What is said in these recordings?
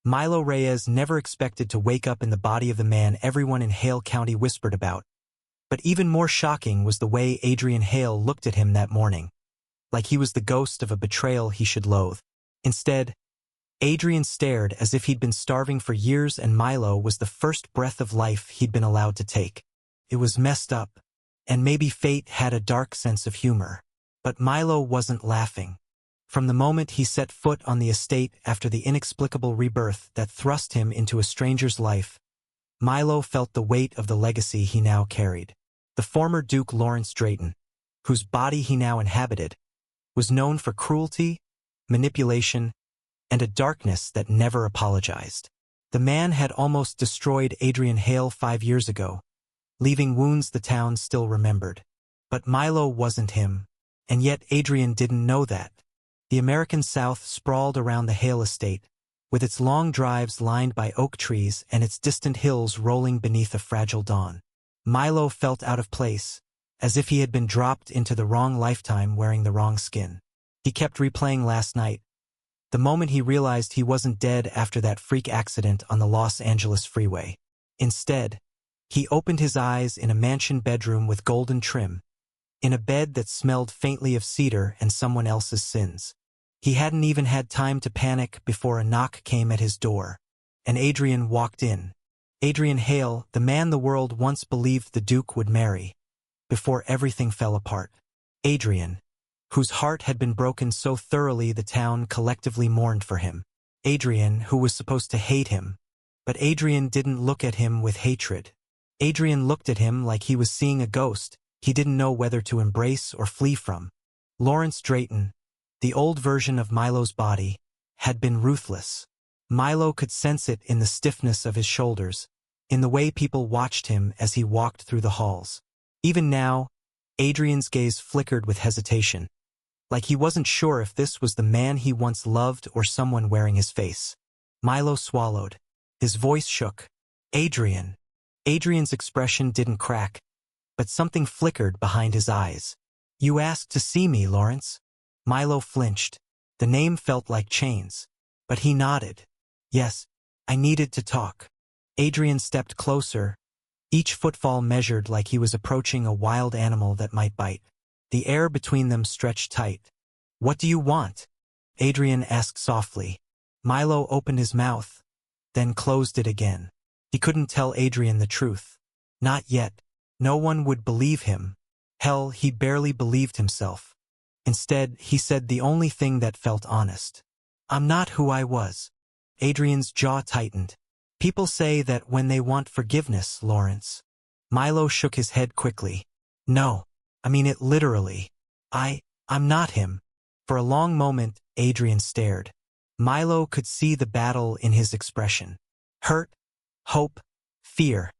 Milo Reyes never expected to wake up in the body of the man everyone in Hale County whispered about. But even more shocking was the way Adrian Hale looked at him that morning, like he was the ghost of a betrayal he should loathe. Instead, Adrian stared as if he'd been starving for years and Milo was the first breath of life he'd been allowed to take. It was messed up, and maybe fate had a dark sense of humor. But Milo wasn't laughing. From the moment he set foot on the estate after the inexplicable rebirth that thrust him into a stranger's life, Milo felt the weight of the legacy he now carried. The former Duke Lawrence Drayton, whose body he now inhabited, was known for cruelty, manipulation, and a darkness that never apologized. The man had almost destroyed Adrian Hale 5 years ago, leaving wounds the town still remembered. But Milo wasn't him, and yet Adrian didn't know that. The American South sprawled around the Hale estate, with its long drives lined by oak trees and its distant hills rolling beneath a fragile dawn. Milo felt out of place, as if he had been dropped into the wrong lifetime wearing the wrong skin. He kept replaying last night, the moment he realized he wasn't dead after that freak accident on the Los Angeles freeway. Instead, he opened his eyes in a mansion bedroom with golden trim, in a bed that smelled faintly of cedar and someone else's sins. He hadn't even had time to panic before a knock came at his door, and Adrian walked in. Adrian Hale, the man the world once believed the Duke would marry, before everything fell apart. Adrian, whose heart had been broken so thoroughly the town collectively mourned for him. Adrian, who was supposed to hate him. But Adrian didn't look at him with hatred. Adrian looked at him like he was seeing a ghost he didn't know whether to embrace or flee from. Lawrence Drayton, the old version of Milo's body, had been ruthless. Milo could sense it in the stiffness of his shoulders, in the way people watched him as he walked through the halls. Even now, Adrian's gaze flickered with hesitation, like he wasn't sure if this was the man he once loved or someone wearing his face. Milo swallowed. His voice shook. Adrian. Adrian's expression didn't crack, but something flickered behind his eyes. You asked to see me, Lawrence? Milo flinched. The name felt like chains, but he nodded. Yes, I needed to talk. Adrian stepped closer, each footfall measured like he was approaching a wild animal that might bite. The air between them stretched tight. What do you want? Adrian asked softly. Milo opened his mouth, then closed it again. He couldn't tell Adrian the truth. Not yet. No one would believe him. Hell, he barely believed himself. Instead, he said the only thing that felt honest. I'm not who I was. Adrian's jaw tightened. People say that when they want forgiveness, Lawrence. Milo shook his head quickly. No, I mean it literally. I'm not him. For a long moment, Adrian stared. Milo could see the battle in his expression. Hurt, hope, fear,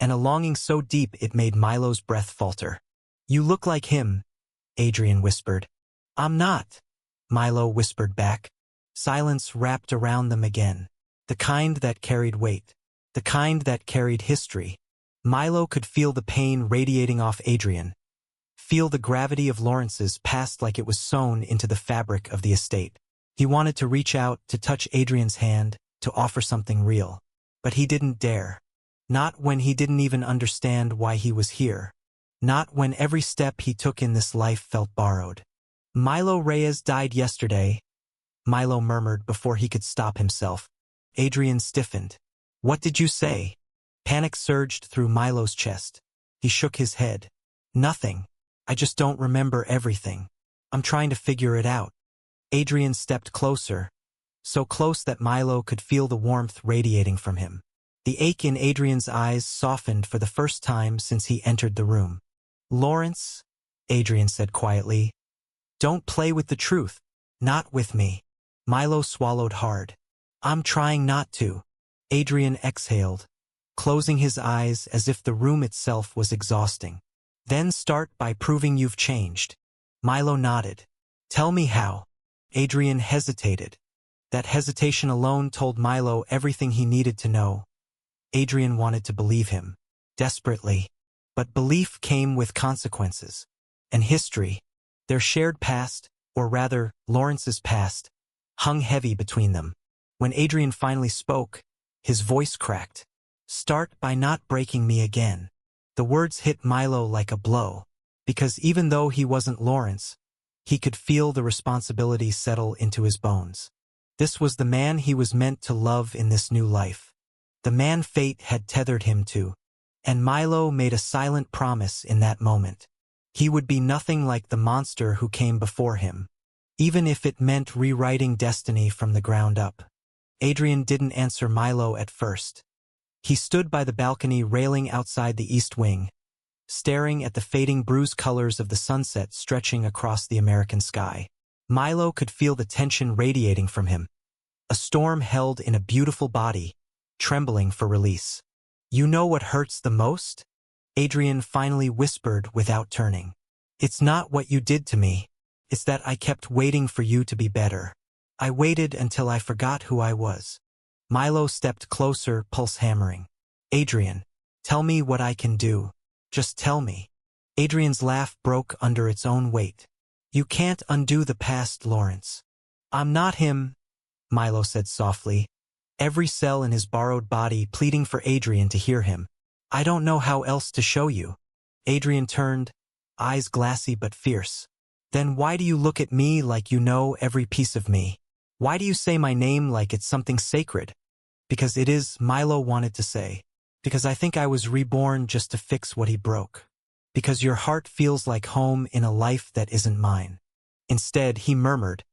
and a longing so deep it made Milo's breath falter. You look like him, Adrian whispered. I'm not, Milo whispered back. Silence wrapped around them again. The kind that carried weight. The kind that carried history. Milo could feel the pain radiating off Adrian. Feel the gravity of Lawrence's past like it was sewn into the fabric of the estate. He wanted to reach out, to touch Adrian's hand, to offer something real. But he didn't dare. Not when he didn't even understand why he was here. Not when every step he took in this life felt borrowed. Milo Reyes died yesterday, Milo murmured before he could stop himself. Adrian stiffened. What did you say? Panic surged through Milo's chest. He shook his head. Nothing. I just don't remember everything. I'm trying to figure it out. Adrian stepped closer, so close that Milo could feel the warmth radiating from him. The ache in Adrian's eyes softened for the first time since he entered the room. Lawrence, Adrian said quietly, don't play with the truth. Not with me. Milo swallowed hard. I'm trying not to. Adrian exhaled, closing his eyes as if the room itself was exhausting. Then start by proving you've changed. Milo nodded. Tell me how. Adrian hesitated. That hesitation alone told Milo everything he needed to know. Adrian wanted to believe him, desperately. But belief came with consequences. And history, their shared past, or rather, Lawrence's past, hung heavy between them. When Adrian finally spoke, his voice cracked. "Start by not breaking me again." The words hit Milo like a blow, because even though he wasn't Lawrence, he could feel the responsibility settle into his bones. This was the man he was meant to love in this new life. The man fate had tethered him to, and Milo made a silent promise in that moment. He would be nothing like the monster who came before him, even if it meant rewriting destiny from the ground up. Adrian didn't answer Milo at first. He stood by the balcony railing outside the east wing, staring at the fading bruised colors of the sunset stretching across the American sky. Milo could feel the tension radiating from him. A storm held in a beautiful body, trembling for release. "You know what hurts the most?" Adrian finally whispered without turning. "It's not what you did to me. It's that I kept waiting for you to be better. I waited until I forgot who I was." Milo stepped closer, pulse hammering. "Adrian, tell me what I can do. Just tell me." Adrian's laugh broke under its own weight. "You can't undo the past, Lawrence." "I'm not him," Milo said softly, every cell in his borrowed body pleading for Adrian to hear him. "I don't know how else to show you." Adrian turned, eyes glassy but fierce. "Then why do you look at me like you know every piece of me? Why do you say my name like it's something sacred?" "Because it is," Milo wanted to say. "Because I think I was reborn just to fix what he broke. Because your heart feels like home in a life that isn't mine." Instead, he murmured,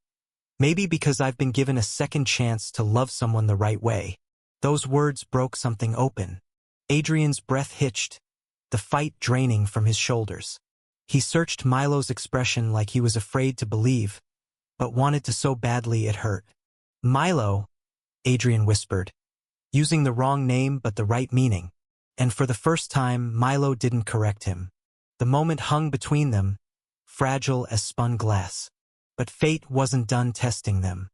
"Maybe because I've been given a second chance to love someone the right way." Those words broke something open. Adrian's breath hitched, the fight draining from his shoulders. He searched Milo's expression like he was afraid to believe, but wanted to so badly it hurt. "Milo," Adrian whispered, using the wrong name but the right meaning, and for the first time Milo didn't correct him. The moment hung between them, fragile as spun glass. But fate wasn't done testing them.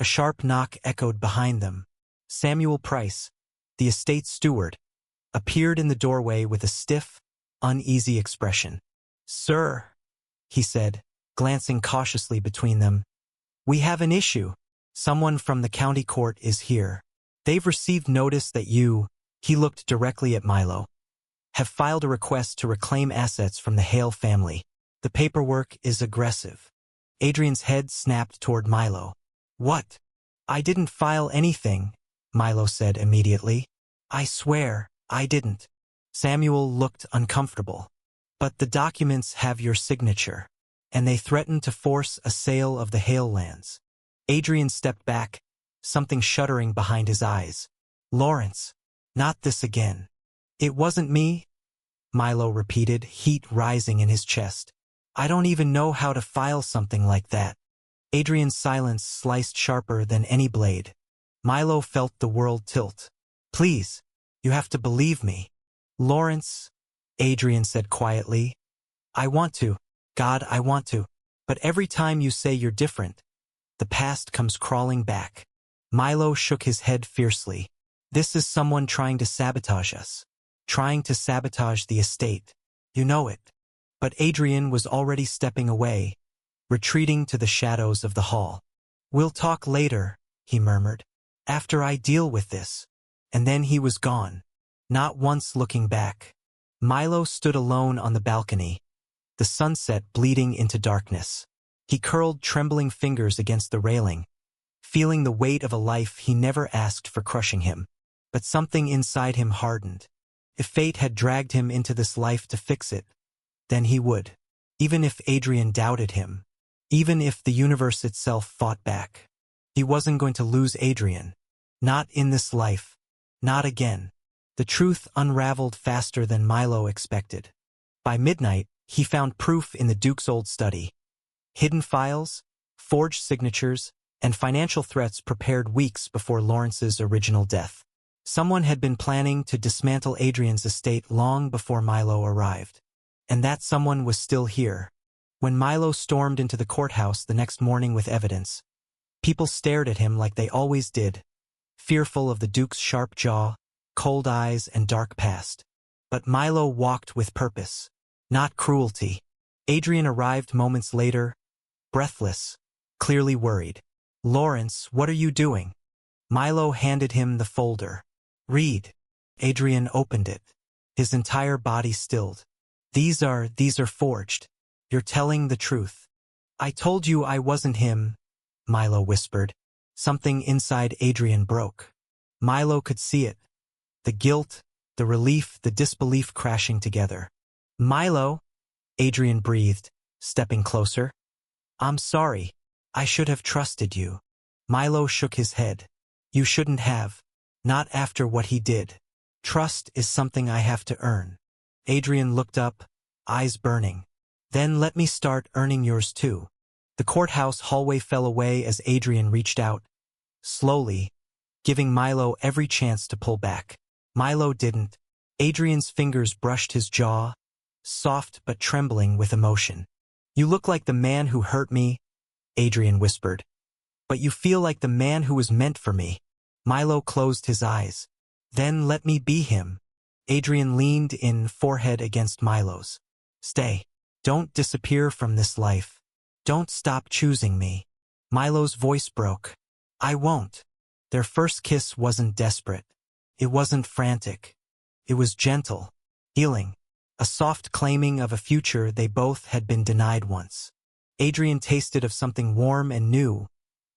A sharp knock echoed behind them. Samuel Price, the estate steward, appeared in the doorway with a stiff, uneasy expression. "Sir," he said, glancing cautiously between them, "we have an issue. Someone from the county court is here. They've received notice that you," he looked directly at Milo, "have filed a request to reclaim assets from the Hale family. The paperwork is aggressive." Adrian's head snapped toward Milo. "What? I didn't file anything," Milo said immediately. "I swear, I didn't." Samuel looked uncomfortable. "But the documents have your signature, and they threaten to force a sale of the Hale lands." Adrian stepped back, something shuddering behind his eyes. "Lawrence, not this again." "It wasn't me," Milo repeated, heat rising in his chest. "I don't even know how to file something like that." Adrian's silence sliced sharper than any blade. Milo felt the world tilt. "Please, you have to believe me." "Lawrence," Adrian said quietly, "I want to. God, I want to. But every time you say you're different, the past comes crawling back." Milo shook his head fiercely. "This is someone trying to sabotage us. Trying to sabotage the estate. You know it." But Adrian was already stepping away, retreating to the shadows of the hall. "We'll talk later," he murmured, "after I deal with this." And then he was gone, not once looking back. Milo stood alone on the balcony, the sunset bleeding into darkness. He curled trembling fingers against the railing, feeling the weight of a life he never asked for crushing him. But something inside him hardened. If fate had dragged him into this life to fix it, then he would. Even if Adrian doubted him, even if the universe itself fought back, he wasn't going to lose Adrian. Not in this life. Not again. The truth unraveled faster than Milo expected. By midnight, he found proof in the Duke's old study. Hidden files, forged signatures, and financial threats prepared weeks before Lawrence's original death. Someone had been planning to dismantle Adrian's estate long before Milo arrived. And that someone was still here. When Milo stormed into the courthouse the next morning with evidence, people stared at him like they always did, fearful of the Duke's sharp jaw, cold eyes, and dark past. But Milo walked with purpose, not cruelty. Adrian arrived moments later, breathless, clearly worried. "Lawrence, what are you doing?" Milo handed him the folder. Read. Adrian opened it. His entire body stilled. These are forged. You're telling the truth. I told you I wasn't him, Milo whispered. Something inside Adrian broke. Milo could see it. The guilt, the relief, the disbelief crashing together. Milo, Adrian breathed, stepping closer. I'm sorry. I should have trusted you. Milo shook his head. You shouldn't have. Not after what he did. Trust is something I have to earn. Adrian looked up, eyes burning. Then let me start earning yours too. The courthouse hallway fell away as Adrian reached out, slowly, giving Milo every chance to pull back. Milo didn't. Adrian's fingers brushed his jaw, soft but trembling with emotion. You look like the man who hurt me, Adrian whispered. But you feel like the man who was meant for me. Milo closed his eyes. Then let me be him. Adrian leaned in, forehead against Milo's. Stay. Don't disappear from this life. Don't stop choosing me. Milo's voice broke. I won't. Their first kiss wasn't desperate. It wasn't frantic. It was gentle, healing, a soft claiming of a future they both had been denied once. Adrian tasted of something warm and new,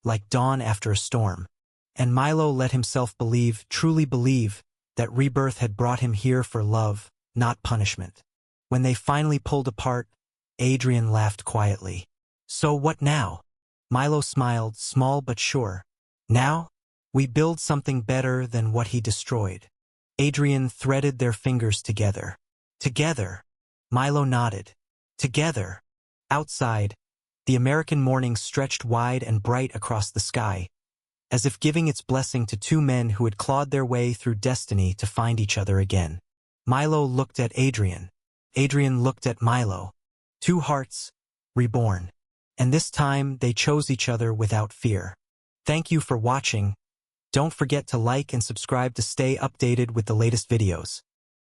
like dawn after a storm. And Milo let himself believe, truly believe, that rebirth had brought him here for love, not punishment. When they finally pulled apart, Adrian laughed quietly. So what now? Milo smiled, small but sure. Now, we build something better than what he destroyed. Adrian threaded their fingers together. Together. Milo nodded. Together. Outside, the American morning stretched wide and bright across the sky, as if giving its blessing to two men who had clawed their way through destiny to find each other again. Milo looked at Adrian. Adrian looked at Milo. Two hearts, reborn. And this time they chose each other without fear. Thank you for watching. Don't forget to like and subscribe to stay updated with the latest videos.